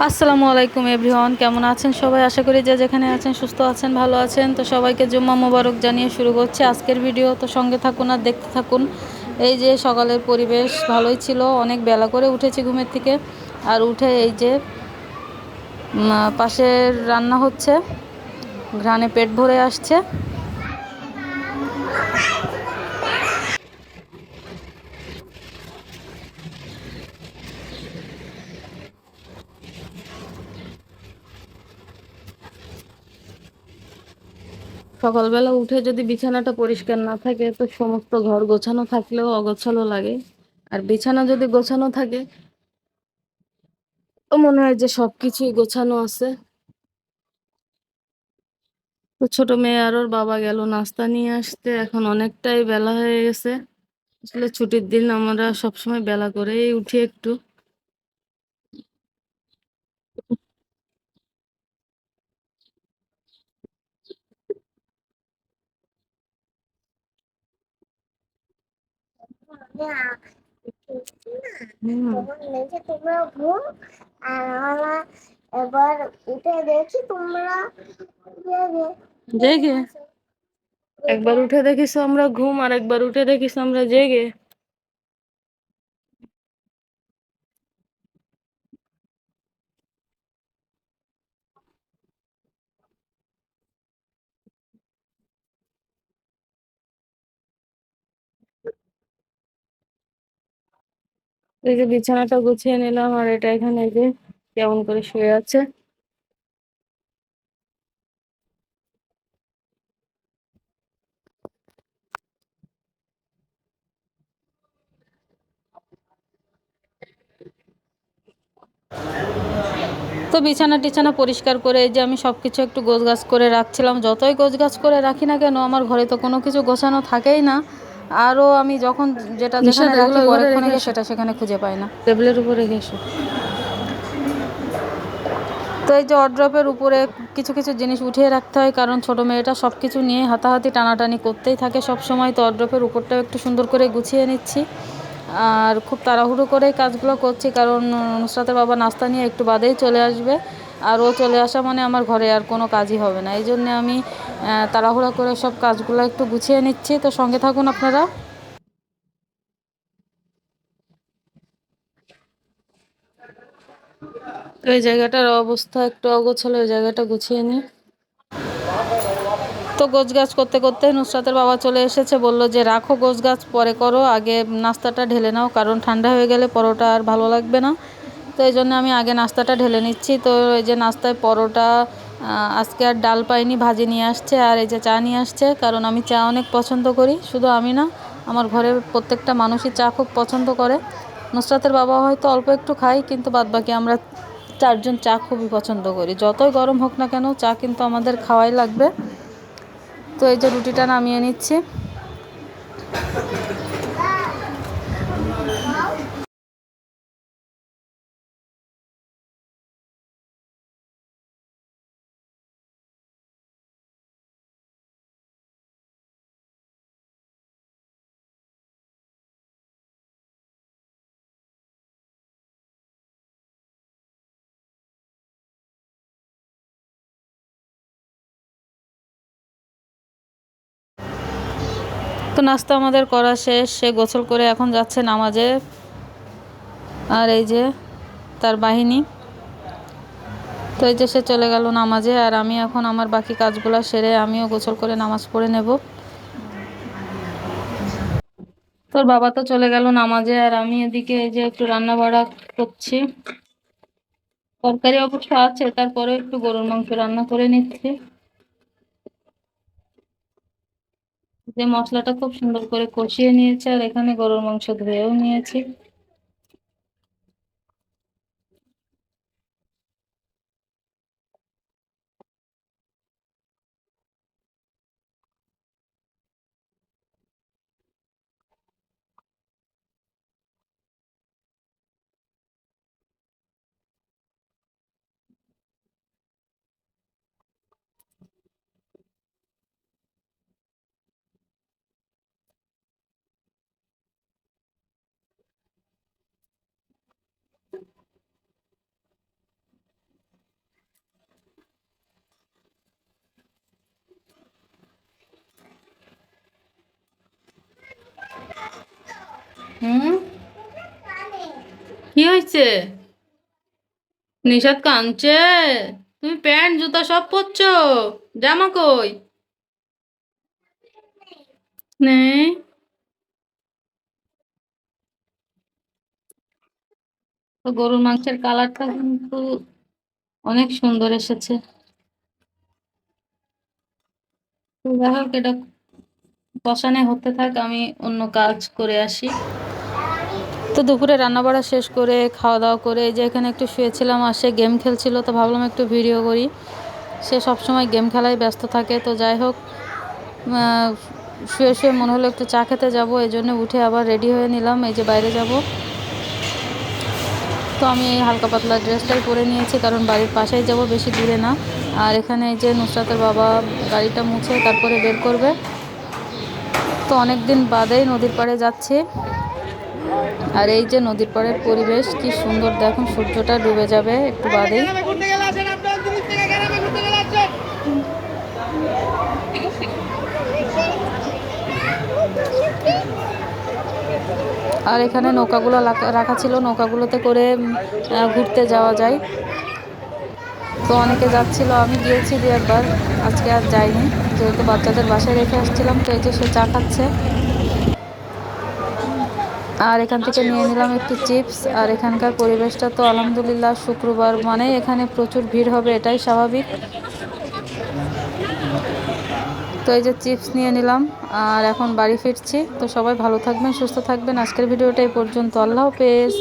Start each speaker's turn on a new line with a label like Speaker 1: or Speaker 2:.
Speaker 1: আসসালামু আলাইকুম এভরিওয়ান, কেমন আছেন সবাই? আশা করি যে যেখানে আছেন সুস্থ আছেন, ভালো আছেন। তো সবাইকে জুম্মা মোবারক জানিয়ে শুরু করছি আজকের ভিডিও। তো সঙ্গে থাকুন আর দেখতে থাকুন। এই যে সকালের পরিবেশ ভালোই ছিল, অনেক বেলা করে উঠেছি ঘুমের থেকে। আর উঠে এই যে পাশের রান্না হচ্ছে, ঘ্রাণে পেট ভরে আসছে। সকালবেলা উঠে যদি বিছানাটা পরিষ্কার না থাকে তো সমস্ত ঘর গোছানো থাকলেও অগোছালো লাগে। আর বিছানা যদি গোছানো থাকে তো মনে হয় যে সবকিছুই গোছানো আছে। তো ছোট মেয়ে আর ওর বাবা গেল নাস্তা নিয়ে আসতে, এখন অনেকটাই বেলা হয়ে গেছে। আসলে ছুটির দিন আমরা সবসময় বেলা করেই উঠি একটু। হুম।
Speaker 2: তখন দেখে তোমরা ঘুম আর আমরা এবার উঠে দেখি তোমরা জেগে
Speaker 1: জেগে একবার উঠে দেখিস আমরা ঘুম, আর একবার উঠে দেখিস আমরা জেগে। এই যে বিছানাটা গুছিয়ে নিলাম, আর এটা এখানে এই যে কেমন করে শুয়ে আছে। তো বিছানা টিছানা পরিষ্কার করে এই যে আমি সব কিছু একটু গোছগাছ করে রাখছিলাম। যতই গোছগাছ করে রাখি না কেন, আমার ঘরে তো কোনো কিছু গোছানো থাকেই না। আরও আমি যখন যেটা যেখানে রাখি পরেক্ষণে গিয়ে সেটা সেখানে খুঁজে পাই না। টেবিলের উপরে রেখে এসো। তো এই যে ওয়ারড্রপের উপরে কিছু কিছু জিনিস উঠিয়ে রাখতে হয়, কারণ ছোট মেয়েটা সব কিছু নিয়ে হাতাহাতি টানাটানি করতেই থাকে সব সময়। তো ওয়ারড্রপের উপরটাও একটু সুন্দর করে গুছিয়ে নিচ্ছি। আর খুব তাড়াহুড়ো করেই কাজগুলো করছি, কারণ নুসরাতের বাবা নাস্তা নিয়ে একটু বাদেই চলে আসবে। আর ও চলে আসা মানে আমার ঘরে আর কোনো কাজই হবে না। এই জন্যে আমি তাড়াহুড়ো করে সব কাজগুলো একটু গুছিয়ে নিচ্ছি। তো সঙ্গে থাকুন আপনারা। তো এই জায়গাটার অবস্থা একটু অগোছালো, এই জায়গাটা গুছিয়ে নিই। তো গোছগাছ করতে করতে নুসরাতের বাবা চলে এসেছে, বলল যে রাখো গোছগাছ পরে করো, আগে নাস্তাটা ঢেলে নাও, কারণ ঠান্ডা হয়ে গেলে পরোটা আর ভালো লাগবে না। তো এই জন্য আমি আগে নাস্তাটা ঢেলে নিচ্ছি। তো এই যে নাস্তায় পরোটা, আজকে আর ডাল পাইনি, ভাজি নিয়ে আসছে, আর এই যে চা নিয়ে আসছে, কারণ আমি চা অনেক পছন্দ করি। শুধু আমি না, আমার ঘরের প্রত্যেকটা মানুষই চা খুব পছন্দ করে। নুসরাতের বাবা হয়তো অল্প একটু খায়, কিন্তু বাদবাকি আমরা চারজন চা খুবই পছন্দ করি। যতই গরম হোক না কেন, চা কিন্তু আমাদের খাওয়াই লাগবে। তো এই যে রুটিটা নামিয়ে নিচ্ছি। তো নাস্তা আমাদের করা শেষ, সে গোসল করে এখন যাচ্ছে নামাজে। আর এই যে তার বাহিনী। তো এই যে সে চলে গেল নামাজে, আর আমি এখন আমার বাকি কাজগুলো সেরে আমিও গোসল করে নামাজ পড়ে নেব। তোর বাবা তো চলে গেল নামাজে, আর আমি এদিকে এই যে একটু রান্না বাড়া করছি। তরকারি অবশ্য আছে, তারপরে একটু গরুর মাংস রান্না করে নিচ্ছি। যে মশলাটা খুব সুন্দর করে কষিয়ে নিয়েছে, আর এখানে গরুর মাংস ধুয়েও নিয়েছি। হুম, কি হয়েছে? নিশাদ কাঁদছে? তুমি প্যান্ট জুতা সব পরছো, জামা কই? নেই। তো গরুর মাংসের কালারটা কিন্তু অনেক সুন্দর এসেছে। তো যাই হোক, এটা কষানো হতে থাক, আমি অন্য কাজ করে আসি। তো দুপুরে রান্নাবাড়া শেষ করে খাওয়া দাওয়া করে এই যে এখানে একটু শুয়েছিলাম, আর সে গেম খেলছিল, তো ভাবলাম একটু ভিডিও করি। সে সবসময় গেম খেলায় ব্যস্ত থাকে। তো যাই হোক, শুয়ে শুয়ে মনে হলো একটু চা খেতে যাবো, এই জন্য উঠে আবার রেডি হয়ে নিলাম, এই যে বাইরে যাব। তো আমি এই হালকা পাতলা ড্রেসটাই পরে নিয়েছি, কারণ বাড়ির পাশেই যাব, বেশি দূরে না। আর এখানে এই যে নুসরাতের বাবা গাড়িটা মুছে তারপরে বের করবে। তো অনেক দিন বাদেই নদীর পাড়ে যাচ্ছি। আর এই যে নদীর পাড়ের পরিবেশ কি সুন্দর, দেখুন সূর্যটা ডুবে যাবে একটু বাদেই। আর এখানে নৌকাগুলো রাখা ছিল, নৌকাগুলোতে করে ঘুরতে যাওয়া যায়। তো অনেকে যাচ্ছিল, আমি গিয়েছি দু একবার, আজকে আর যাইনি, যেহেতু বাচ্চাদের বাসায় রেখে আসছিলাম। তো এই যে সে চা খাচ্ছে, আর এখান থেকে নিয়ে নিলাম একটু চিপস। আর এখানকার পরিবেশটা তো আলহামদুলিল্লাহ, শুক্রবার মানে এখানে প্রচুর ভিড় হবে, এটাই স্বাভাবিক। তো এই যে চিপস নিয়ে নিলাম, আর এখন বাড়ি ফিরছি। তো সবাই ভালো থাকবেন, সুস্থ থাকবেন। আজকের ভিডিওটা এই পর্যন্ত। আল্লাহ হাফেজ।